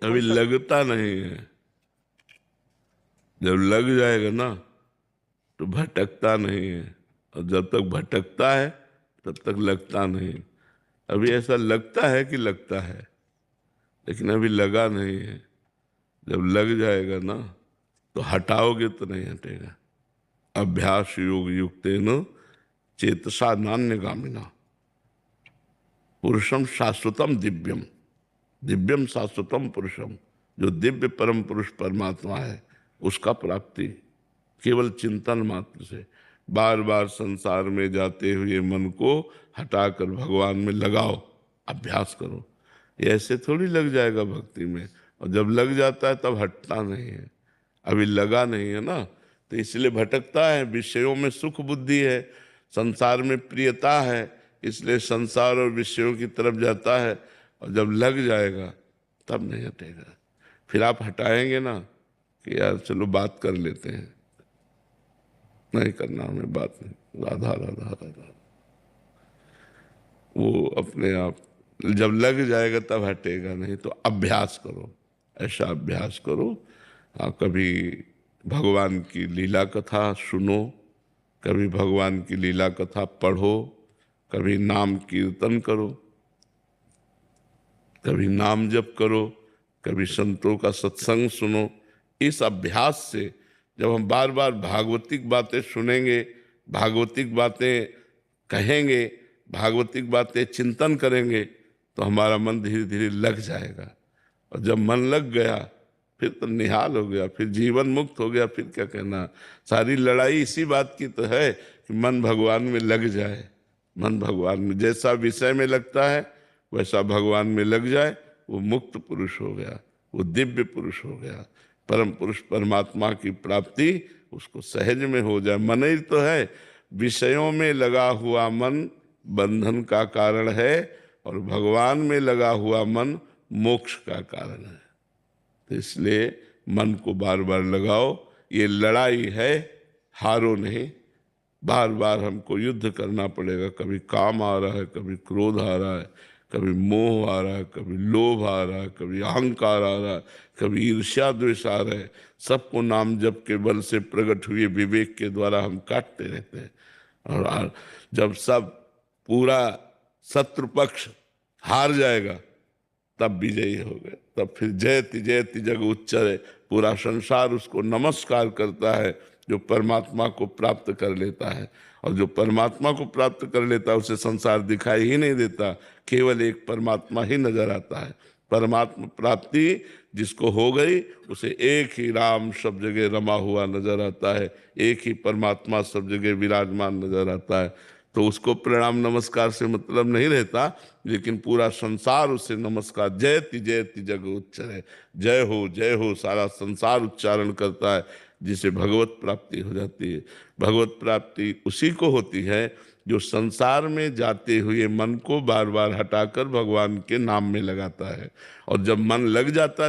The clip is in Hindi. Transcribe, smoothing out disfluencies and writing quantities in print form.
अभी लगता नहीं है। जब लग जाएगा ना तो भटकता नहीं है, और जब तक भटकता है तब तक लगता नहीं। अभी ऐसा लगता है कि लगता है, लेकिन अभी लगा नहीं है। जब लग जाएगा ना तो हटाओगे तो नहीं हटेगा। अभ्यास योग युक्तेन चेतसा नान्यगामिना पुरुषम शाश्वतम दिव्यम। दिव्यम शाश्वतम पुरुषम, जो दिव्य परम पुरुष परमात्मा है उसका प्राप्ति केवल चिंतन मात्र से। बार बार संसार में जाते हुए मन को हटाकर भगवान में लगाओ, अभ्यास करो। ये ऐसे थोड़ी लग जाएगा भक्ति में, और जब लग जाता है तब हटता नहीं है। अभी लगा नहीं है ना, तो इसलिए भटकता है। विषयों में सुख बुद्धि है, संसार में प्रियता है, इसलिए संसार और विषयों की तरफ जाता है। और जब लग जाएगा तब नहीं हटेगा। फिर आप हटाएंगे ना कि यार चलो बात कर लेते हैं, नहीं करना हमें बात, नहीं, राधा राधा राधा। वो अपने आप जब लग जाएगा तब हटेगा नहीं। तो अभ्यास करो, ऐसा अभ्यास करो। हाँ, कभी भगवान की लीला कथा सुनो, कभी भगवान की लीला कथा पढ़ो, कभी नाम कीर्तन करो, कभी नाम जप करो, कभी संतों का सत्संग सुनो। इस अभ्यास से जब हम बार बार भागवतिक बातें सुनेंगे, भागवतिक बातें कहेंगे, भागवतिक बातें चिंतन करेंगे, तो हमारा मन धीरे धीरे लग जाएगा। और जब मन लग गया फिर तो निहाल हो गया, फिर जीवन मुक्त हो गया। फिर क्या कहना। सारी लड़ाई इसी बात की तो है कि मन भगवान में लग जाए। मन भगवान में, जैसा विषय में लगता है वैसा भगवान में लग जाए, वो मुक्त पुरुष हो गया, वो दिव्य पुरुष हो गया। परम पुरुष परमात्मा की प्राप्ति उसको सहज में हो जाए। मन ही तो है, विषयों में लगा हुआ मन बंधन का कारण है, और भगवान में लगा हुआ मन मोक्ष का कारण है। तो इसलिए मन को बार बार लगाओ। ये लड़ाई है, हारो नहीं। बार बार हमको युद्ध करना पड़ेगा। कभी काम आ रहा है, कभी क्रोध आ रहा है, कभी मोह आ रहा है, कभी लोभ आ रहा है, कभी अहंकार आ रहा है, कभी ईर्ष्या द्वेष आ रहा है। सबको नाम जप के बल से प्रकट हुए विवेक के द्वारा हम काटते रहते हैं। और जब सब पूरा शत्रु पक्ष हार जाएगा तब विजयी हो गए। तब फिर जयति जयति जग उच्चरे, पूरा संसार उसको नमस्कार करता है जो परमात्मा को प्राप्त कर लेता है। और जो परमात्मा को प्राप्त कर लेता है उसे संसार दिखाई ही नहीं देता, केवल एक परमात्मा ही नजर आता है। परमात्मा प्राप्ति जिसको हो गई उसे एक ही राम सब जगह रमा हुआ नजर आता है, एक ही परमात्मा सब जगह विराजमान नजर आता है। तो उसको प्रणाम नमस्कार से मतलब नहीं रहता, लेकिन पूरा संसार उसे नमस्कार, जयति जयति जग उच्चरे, जय हो सारा संसार उच्चारण करता है, जिसे भगवत प्राप्ति हो जाती है। भगवत प्राप्ति उसी को होती है जो संसार में जाते हुए मन को बार बार हटाकर भगवान के नाम में लगाता है। और जब मन लग जाता है